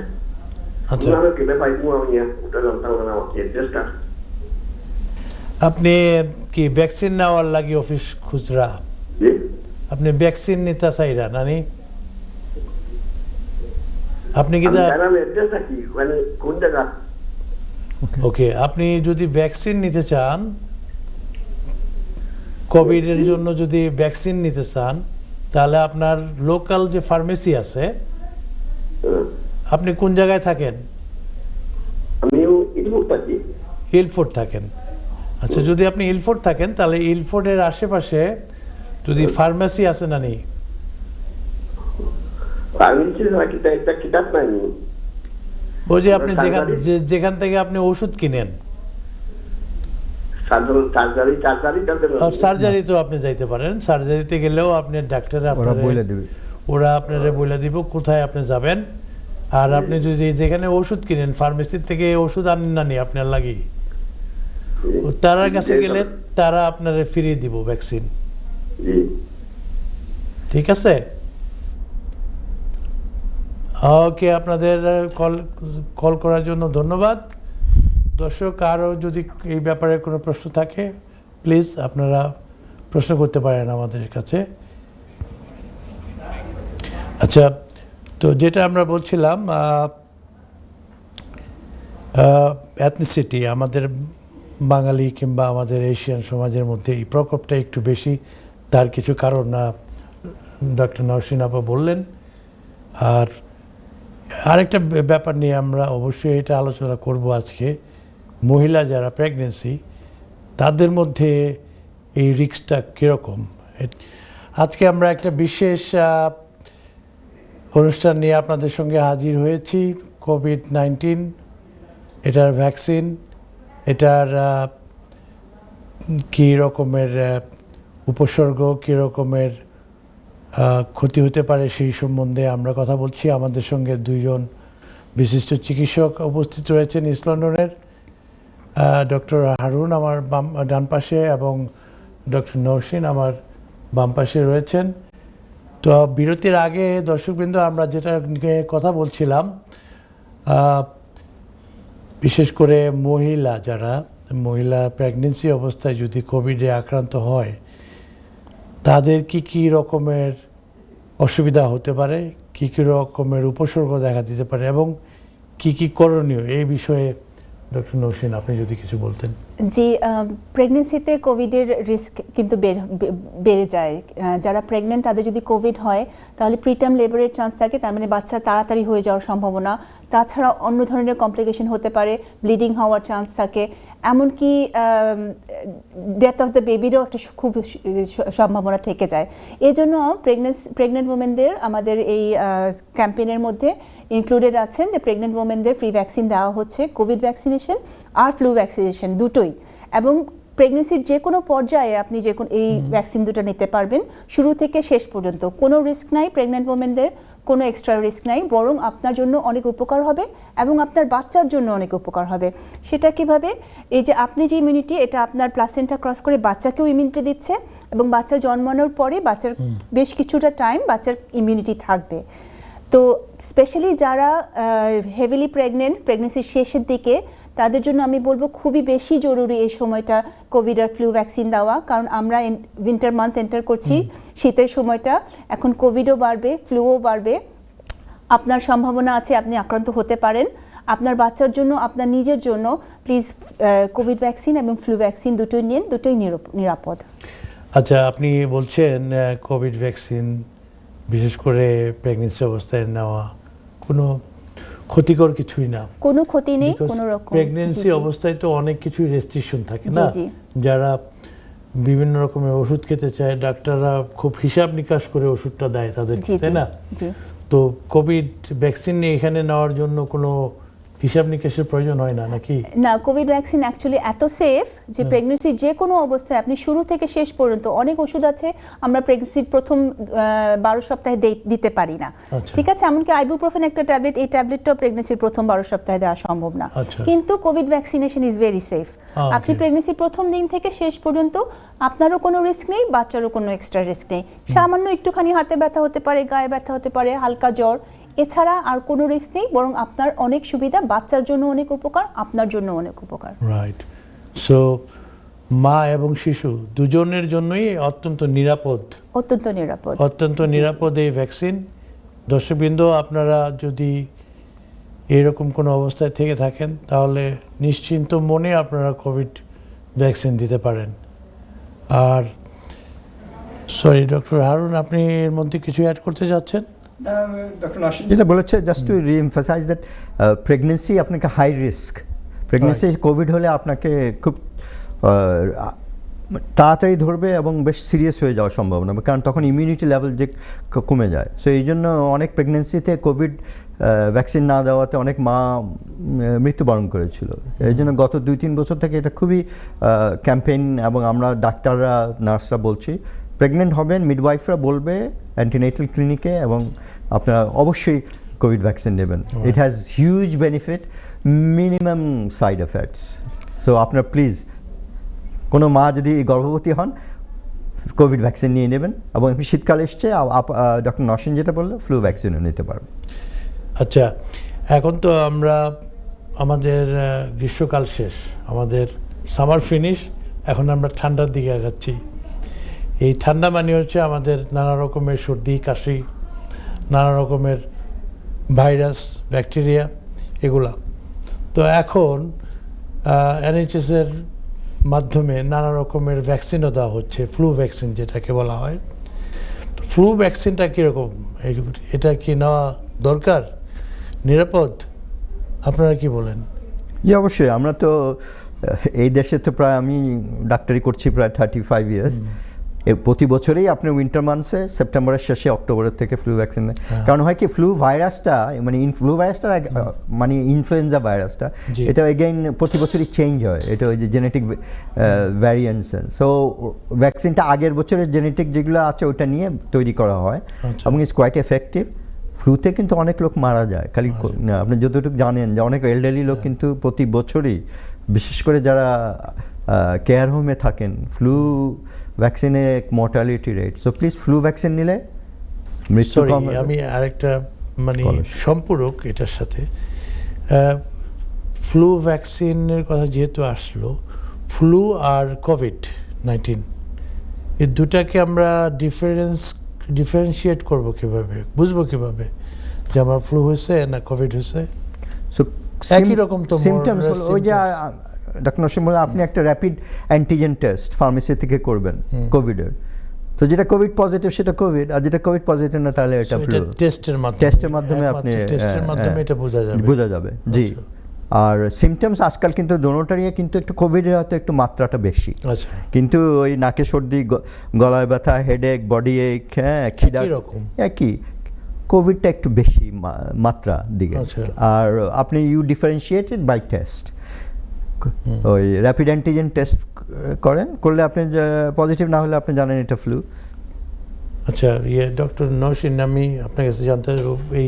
আচ্ছা কিভাবে পাইবো আমি ওটা জানতাম না, আমাকে টেস্টার। আপনি কি ভ্যাকসিন নেওয়ার লাগি অফিস খুচরা? আপনি ভ্যাকসিন নিতে চাইরা নানি? আপনি কি কোন জায়গা? ওকে, আপনি যদি ভ্যাকসিন নিতে চান, কোভিডের জন্য যদি ভ্যাকসিন নিতে চান, তাহলে আপনার লোকাল যে ফার্মেসি আছে, আপনি কোন জায়গায় থাকেন? ইলফোর্ড থাকেন। আচ্ছা, যদি আপনি ইলফোর্ড থাকেন তাহলে ইলফোর্ডের আশেপাশে যদি ফার্মেসি আছে না নেই? ওই যে আপনি যেখান থেকে আপনি ওষুধ কিনেন, সার্জারি তো আপনি যাইতে পারেন। সার্জারিতে গেলেও আপনি ডাক্তার ওরা আপনারা বলে দিব কোথায় আপনি যাবেন। আর আপনি যদি যেখানে ওষুধ কিনেন ফার্মেসির থেকে ওষুধ আনেন না নি আপনার লাগি, তার কাছে গেলে তারা আপনারা ফিরিয়ে দিব ভ্যাকসিন। ঠিক আছে, ওকে, আপনাদের কল করার জন্য ধন্যবাদ। দর্শক, আরও যদি এই ব্যাপারে কোনো প্রশ্ন থাকে প্লিজ আপনারা প্রশ্ন করতে পারেন আমাদের কাছে। আচ্ছা, তো যেটা আমরা বলছিলাম, এথনিসিটি, আমাদের বাঙালি কিংবা আমাদের এশিয়ান সমাজের মধ্যে এই প্রকোপটা একটু বেশি। তার কিছু কারণ ডক্টর নওশীন আপা বললেন। আর আরেকটা ব্যাপার নিয়ে আমরা অবশ্যই এটা আলোচনা করব আজকে, মহিলা যারা প্রেগনেন্সি তাদের মধ্যে এই রিস্কটা কীরকম। আজকে আমরা একটা বিশেষ অনুষ্ঠান নিয়ে আপনাদের সঙ্গে হাজির হয়েছি। কোভিড-19, এটার ভ্যাকসিন, এটার কী রকমের উপসর্গ, কী রকমের ক্ষতি হতে পারে সেই সম্বন্ধে আমরা কথা বলছি। আমাদের সঙ্গে দুইজন বিশিষ্ট চিকিৎসক উপস্থিত রয়েছেন ইস্ট লন্ডনের, ডক্টর হারুন আমার ডান পাশে এবং ডক্টর নওশীন আমার বাম পাশে রয়েছেন। তো বিরতির আগে দর্শকবৃন্দ আমরা যেটা নিয়ে কথা বলছিলাম, বিশেষ করে মহিলা প্রেগনেন্সি অবস্থায় যদি কোভিডে আক্রান্ত হয় তাদের কি রকমের অসুবিধা হতে পারে, কি রকমের উপসর্গ দেখা দিতে পারে এবং কি করণীয়, এই বিষয়ে ডক্টর নওশীন আপনি যদি কিছু বলতেন। জি, প্রেগনেন্সিতে কোভিডের রিস্ক কিন্তু বেড়ে যায়। যারা প্রেগনেন্ট তাদের যদি কোভিড হয় তাহলে প্রিটার্ম লেবারের চান্স থাকে, তার মানে বাচ্চা তাড়াতাড়ি হয়ে যাওয়ার সম্ভাবনা। তাছাড়া অন্য ধরনের কমপ্লিকেশন হতে পারে, ব্লিডিং হওয়ার চান্স থাকে, এমনকি ডেথ অফ দ্য বেবিরও একটা খুব সম্ভাবনা থেকে যায়। এই জন্য প্রেগনেন্ট ওমেনদের আমাদের এই ক্যাম্পেইনের মধ্যে ইনক্লুডেড আছেন যে প্রেগনেন্ট ওমেনদের ফ্রি ভ্যাকসিন দেওয়া হচ্ছে, কোভিড ভ্যাকসিনেশন আর ফ্লু ভ্যাকসিনেশন দুটোই। এবং প্রেগনেন্সির যে কোনো পর্যায়ে আপনি এই ভ্যাকসিন দুটো নিতে পারবেন, শুরু থেকে শেষ পর্যন্ত। কোনো রিস্ক নাই প্রেগনেন্ট ওমেনদের, কোনো এক্সট্রা রিস্ক নাই, বরং আপনার জন্য অনেক উপকার হবে এবং আপনার বাচ্চার জন্য অনেক উপকার হবে। সেটা কিভাবে? এই যে আপনি যে ইমিউনিটি, এটা আপনার প্লাসেন্টা ক্রস করে বাচ্চাকেও ইমিউনিটি দিচ্ছে এবং বাচ্চা জন্মানোর পরে বাচ্চার বেশ কিছুটা টাইম বাচ্চার ইমিউনিটি থাকবে। তো স্পেশালি যারা হেভিলি প্রেগনেন্সির শেষের দিকে, তাদের জন্য আমি বলবো খুবই বেশি জরুরি এই সময়টা কোভিড আর ফ্লু ভ্যাকসিন দেওয়া। কারণ আমরা উইন্টার মান্থ এন্টার করছি, শীতের সময়টা, এখন কোভিডও বাড়বে, ফ্লুও বাড়বে, আপনার সম্ভাবনা আছে আপনি আক্রান্ত হতে পারেন। আপনার বাচ্চার জন্য, আপনার নিজের জন্য প্লিজ কোভিড ভ্যাকসিন এবং ফ্লু ভ্যাকসিন দুটোই নিন, দুটোই নিরাপদ। আচ্ছা, আপনি বলছেন কোভিড ভ্যাকসিন বিশেষ করে প্রেগনেন্সি অবস্থায় নেওয়া কোনো ক্ষতিকর কিছুই না, কোনো ক্ষতি নেই কোনো রকম। প্রেগনেন্সি অবস্থায় তো অনেক কিছুই রেস্ট্রিকশন থাকে না, যারা বিভিন্ন রকমের ওষুধ খেতে চায় ডাক্তাররা খুব হিসাব নিকাশ করে ওষুধটা দেয় তাদের, তাই না? তো কোভিড ভ্যাকসিন এখানে নেওয়ার জন্য কোনো হিসাব নিকাশের প্রয়োজন হয় না নাকি? না, কোভিড ভ্যাকসিন অ্যাকচুয়ালি এত সেফ যে প্রেগনেন্সির যে কোনো অবস্থায় আপনি শুরু থেকে শেষ পর্যন্ত, অনেক ওষুধ আছে আমরা প্রেগনেন্সির প্রথম 12 সপ্তাহে দিতে পারি না, ঠিক আছে? এমনকি আইবুপ্রোফেন একটা ট্যাবলেট, এই ট্যাবলেটটাও প্রেগনেন্সির প্রথম 12 সপ্তাহে দেওয়া সম্ভব না। কিন্তু Covid vaccination is very safe. আপনি প্রেগনেন্সির প্রথম দিন থেকে শেষ পর্যন্ত আপনারও কোনো রিস্ক নেই, বাচ্চারও কোনো এক্সট্রা রিস্ক নেই। সামান্য একটুখানি হাতে ব্যথা হতে পারে, গায়ে ব্যথা হতে পারে, হালকা জ্বর, এছাড়া আর কোনো রিস্ক নেই, বরং আপনার অনেক সুবিধা, বাচ্চার জন্য অনেক উপকার, আপনার জন্য অনেক উপকার। রাইট। সো মা এবং শিশু দুজনের জন্যই অত্যন্ত নিরাপদ, অত্যন্ত নিরাপদ এই ভ্যাকসিন। দর্শকবৃন্দ, আপনারা যদি এরকম কোনো অবস্থায় থেকে থাকেন তাহলে নিশ্চিন্ত মনে আপনারা কোভিড ভ্যাকসিন দিতে পারেন। আর সরি ডক্টর হারুন, আপনি এর মধ্যে কিছু অ্যাড করতে যাচ্ছেন? ডক্টর নওশীন যেটা বলেছে, জাস্ট টু রিএমফাসাইজ দ্যাট প্রেগনেন্সি আপনাকে হাই রিস্ক, প্রেগনেন্সি কোভিড হলে আপনাকে খুব তাড়াতাড়ি ধরবে এবং বেশ সিরিয়াস হয়ে যাওয়ার সম্ভাবনা, কারণ তখন ইমিউনিটি লেভেল যে কমে যায়। সো এই জন্য অনেক প্রেগনেন্সিতে কোভিড ভ্যাকসিন না দেওয়াতে অনেক মা মৃত্যুবরণ করেছিল। এই জন্য গত 2-3 বছর থেকে এটা খুবই ক্যাম্পেইন, এবং আমরা ডাক্তাররা, নার্সরা বলছি প্রেগনেন্ট হবেন, মিডওয়াইফরা বলবে অ্যান্টিনেটাল ক্লিনিকে, এবং আপনারা অবশ্যই কোভিড ভ্যাকসিন নেবেন। It has huge benefit, minimum side effects. So আপনার প্লিজ, কোনো মা যদি গর্ভবতী হন কোভিড ভ্যাকসিন নিয়ে নেবেন, এবং শীতকাল এসছে, ডক্টর নওশীন যেটা বললো ফ্লু ভ্যাকসিনও নিতে পারবেন। আচ্ছা, এখন তো আমাদের গ্রীষ্মকাল শেষ, আমাদের সামার ফিনিশ, এখন আমরা ঠান্ডার দিকে আগাচ্ছি। এই ঠান্ডা মানে হচ্ছে আমাদের নানা রকমের সর্দি কাশি, নানা রকমের ভাইরাস ব্যাকটেরিয়া এগুলা। তো এখন NHS-এর মাধ্যমে নানা রকমের ভ্যাকসিনও দেওয়া হচ্ছে, ফ্লু ভ্যাকসিন যেটাকে বলা হয়। ফ্লু ভ্যাকসিনটা কীরকম, এটা কি নেওয়া দরকার? নিরাপদ? আপনারা কি বলেন? জি অবশ্যই। আমরা তো এই দেশে তো প্রায় আমি ডাক্তারি করছি প্রায় 35 ইয়ার্স। প্রতি বছরেই আপনি উইন্টার মান্থসে সেপ্টেম্বরের শেষে অক্টোবরের থেকে ফ্লু ভ্যাকসিন নেয়। কারণ হয় কি ফ্লু ভাইরাসটা মানে ফ্লু ভাইরাসটা মানে ইনফ্লুয়েঞ্জা ভাইরাসটা এটা এগেইন প্রতি বছরই চেঞ্জ হয়, এটা ওই যে জেনেটিক ভ্যারিয়েন্টস। সো ভ্যাকসিনটা আগের বছরের জেনেটিক যেগুলো আছে ওটা নিয়ে তৈরি করা হয় এবং ইটস কোয়াইট এফেক্টিভ। ফ্লুতে কিন্তু অনেক লোক মারা যায়, খালি আপনি যতটুকু জানেন যে অনেক এল্ডারলি লোক কিন্তু প্রতি বছরই, বিশেষ করে যারা কেয়ার হোমে থাকেন, ফ্লু ভ্যাকসিনের mortality rate. So please flu vaccine নিলে মৃত্যু কম। আমি আরেকটা মানে সম্পূরক এটার সাথে, ফ্লু ভ্যাকসিনের কথা যেহেতু আসলো, ফ্লু আর কোভিড-19 এই দুটাকে আমরা ডিফারেন্সিয়েট করবো কিভাবে, বুঝবো কিভাবে যে আমার ফ্লু হয়েছে না কোভিড হয়েছে? সো একই রকম তো সিমটমস হলো ওই যে ডক্টর নসীম বলে আপনি একটা র্যাপিড অ্যান্টিজেন টেস্ট ফার্মেসি থেকে করবেন কোভিডের, তো যেটা কোভিড পজিটিভ সেটা কোভিড, আর যেটা কোভিড পজিটিভ না তাহলে এটা ফ্লু। টেস্টের মাধ্যমে আপনি এটা বোঝা যাবে। জি। আর সিমটমস আজকাল কিন্তু দোনোটারই কিন্তু একটু কোভিডের হয়তো একটু মাত্রাটা বেশি, কিন্তু ওই নাকে সর্দি, গলায় ব্যথা, হেডেক, বডি এক, হ্যাঁ খিদা একই, কোভিডটা একটু বেশি মাত্রা দিকে। আর আপনি ইউ ডিফারেন্সিয়েটেড বাই টেস্ট, ওই র্যাপিড অ্যান্টিজেন টেস্ট করলে আপনি পজিটিভ না হলে আপনি জানেন এটা ফ্লু। আচ্ছা, ডক্টর নওশীন, আমি আপনার কাছে জানতে চাইব, এই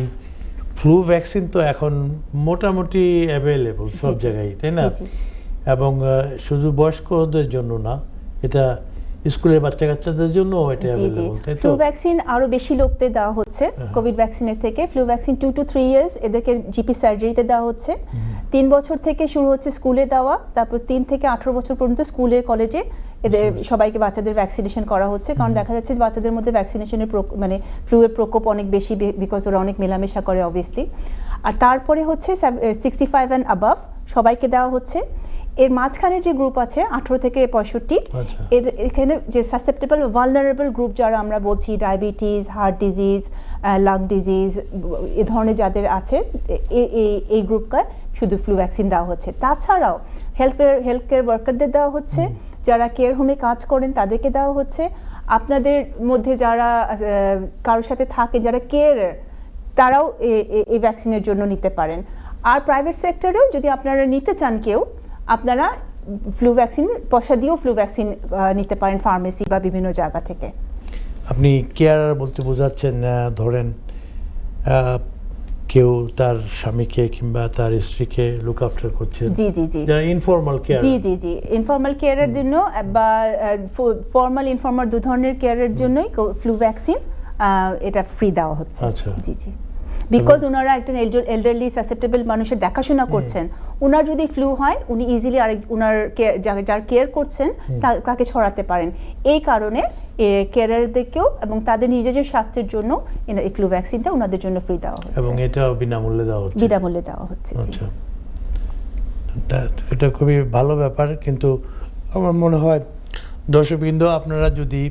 ফ্লু ভ্যাকসিন তো এখন মোটামুটি অ্যাভেলেবল সব জায়গায়, তাই না? এবং শুধু বয়স্কদের জন্য না, এটা স্কুলের বাচ্চা কাচ্চাদের জন্য এটা অ্যাভেলেবল, তাই তো? ফ্লু ভ্যাকসিন আরো বেশি লোকদের দেওয়া হচ্ছে কোভিড ভ্যাকসিনের থেকে। ফ্লু ভ্যাকসিন 2 to 3 ইয়ার্স এদেরকে জিপি সার্জারিতে দেওয়া হচ্ছে। 3 বছর থেকে শুরু হচ্ছে স্কুলে দেওয়া, তারপর 3 থেকে 18 বছর পর্যন্ত স্কুলে কলেজে এদের সবাইকে বাচ্চাদের ভ্যাকসিনেশন করা হচ্ছে। কারণ দেখা যাচ্ছে যে বাচ্চাদের মধ্যে ভ্যাকসিনেশনের মানে ফ্লুয়ের প্রকোপ অনেক বেশি, বিকজ ওরা অনেক মেলামেশা করে অবভিয়াসলি। আর তারপরে হচ্ছে 65 অ্যান্ড অ্যাবাভ সবাইকে দেওয়া হচ্ছে। এর মাঝখানে যে গ্রুপ আছে 18 থেকে 65, এর এখানে যে সাসেপ্টেবল ভালনারেবল গ্রুপ যারা আমরা বলছি, diabetes, heart disease, lung disease, এ ধরনের যাদের আছে, এই গ্রুপকে শুধু ফ্লু ভ্যাকসিন দেওয়া হচ্ছে। তাছাড়াও হেলথ কেয়ার ওয়ার্কারদের দেওয়া হচ্ছে, যারা কেয়ার হোমে কাজ করেন তাদেরকে দেওয়া হচ্ছে। আপনাদের মধ্যে যারা কারোর সাথে থাকে, যারা কেয়ারার, তারাও এই ভ্যাকসিনের জন্য নিতে পারেন। আর প্রাইভেট সেক্টরেও যদি আপনারা নিতে চান কেউ, আপনারা ফ্লু ভ্যাকসিন পয়সা দিয়েও ফ্লু ভ্যাকসিন নিতে পারেন ফার্মেসি বা বিভিন্ন জায়গা থেকে। আপনি কেয়ার বলতে বোঝাচ্ছেন, ধরেন কেউ তার স্বামীকে কিংবা তার স্ত্রীকে লুক আফটার করছে, জি জি জি, যারা ইনফর্মাল কেয়ার, জি জি জি, ইনফর্মাল কেয়ারের জন্য বা ফর্মাল ইনফর্মাল দু ধরনের কেয়ারের জন্যই ফ্লু ভ্যাকসিন এটা ফ্রি দেওয়া হচ্ছে। জি জি, বিকজ ওনারা একটা এল্ডারলি সাসেপ্টেবল মানুষের দেখাশোনা করছেন, ওনার যদি ফ্লু হয় উনি ইজিলি আরেক ওনার যার কেয়ার করছেন তাকে ছড়াতে পারেন। এই কারণে কেয়ারারদেরকেও এবং তাদের নিজেদের স্বাস্থ্যের জন্য এই ফ্লু ভ্যাকসিনটা ওনাদের জন্য ফ্রি দেওয়া হচ্ছে, এবং এটা বিনামূল্যে দেওয়া হচ্ছে। বিনামূল্যে দেওয়া হচ্ছে। আচ্ছা, এটা খুবই ভালো ব্যাপার। কিন্তু আমার মনে হয় দর্শকবৃন্দ, আপনারা যদি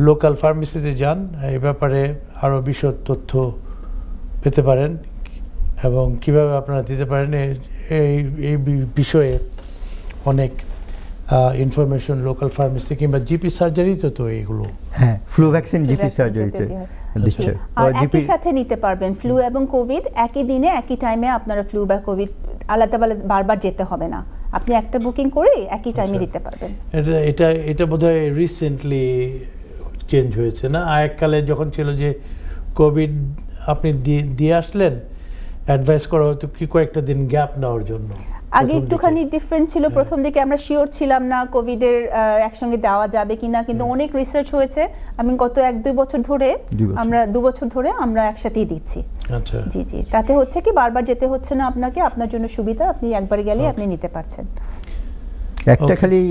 লোকাল ফার্মেসিতে যান, এই ব্যাপারে আরও বিশদ তথ্য পেতে পারেন এবং কিভাবে আপনারা দিতে পারেন এই বিষয়ে অনেক ইনফরমেশন লোকাল ফার্মেসি কিংবা জিপি সার্জারিতে তো এইগুলো, হ্যাঁ ফ্লু ভ্যাকসিন জিপি সার্জারিতে দিচ্ছে। আর একই সাথে নিতে পারবেন ফ্লু এবং কোভিড একই দিনে একই টাইমে। আপনারা ফ্লু বা কোভিড আলাদা আলাদা বারবার যেতে হবে না, আপনি একটা বুকিং করে একই টাইমে দিতে পারবেন। এটা বোধহয় রিসেন্টলি চেঞ্জ হয়েছে না? এককালে যখন ছিল যে কোভিড আপনি দিয়ে আসলেন, অ্যাডভাইস করা হতো কি কয়েকটা দিন গ্যাপ নেওয়ার জন্য। আগে একটুখানি ডিফারেন্ট ছিল, প্রথম দিকে আমরা শিওর ছিলাম না কোভিডের একসঙ্গে দেওয়া যাবে কিনা, কিন্তু অনেক রিসার্চ হয়েছে। আমি গত 1-2 বছর ধরে আমরা 2 বছর ধরে আমরা একসাথেই দিচ্ছি। আচ্ছা, জি জি, তাতে হচ্ছে কি বারবার যেতে হচ্ছে না আপনাকে, আপনার জন্য সুবিধা, আপনি একবার গেলেই আপনি নিতে পারছেন। একটা খালি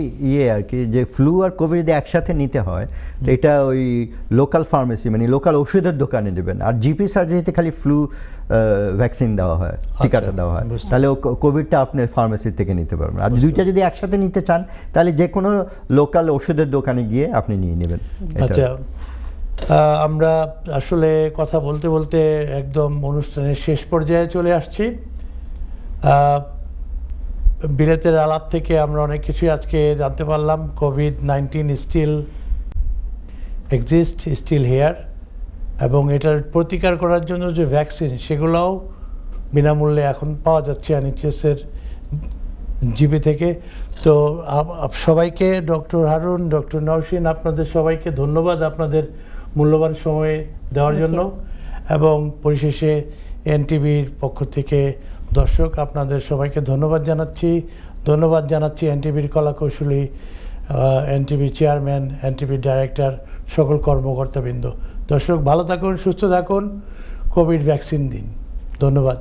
আর কি, যে ফ্লু আর কোভিড যদি একসাথে নিতে হয় তো এটা ওই লোকাল ফার্মেসি মানে লোকাল ওষুধের দোকানে দেবেন। আর জিপি সার্জারিতে খালি ফ্লু ভ্যাকসিন দেওয়া হয়, টিকাটা দেওয়া হয়, তাহলে কোভিডটা আপনি ফার্মেসি থেকে নিতে পারবেন। আর দুইটা যদি একসাথে নিতে চান তাহলে যে কোনো লোকাল ওষুধের দোকানে গিয়ে আপনি নিয়ে নেবেন। আচ্ছা, আমরা আসলে কথা বলতে বলতে একদম অনুষ্ঠানের শেষ পর্যায়ে চলে আসছি। বিলেতের আলাপ থেকে আমরা অনেক কিছুই আজকে জানতে পারলাম। কোভিড-19 স্টিল এক্সিস্ট, স্টিল হেয়ার, এবং এটার প্রতিকার করার জন্য যে ভ্যাকসিন সেগুলোও বিনামূল্যে এখন পাওয়া যাচ্ছে NHS-এর জিবি থেকে। তো সবাইকে, ডক্টর হারুন, ডক্টর নওশীন, আপনাদের সবাইকে ধন্যবাদ আপনাদের মূল্যবান সময় দেওয়ার জন্য। এবং পরিশেষে এনটিভির পক্ষ থেকে দর্শক আপনাদের সবাইকে ধন্যবাদ জানাচ্ছি এনটিভির কলাকৌশলী, এনটিভি চেয়ারম্যান, এনটিভির ডাইরেক্টর, সকল কর্মকর্তাবৃন্দ। দর্শক ভালো থাকুন, সুস্থ থাকুন, কোভিড ভ্যাকসিন দিন। ধন্যবাদ।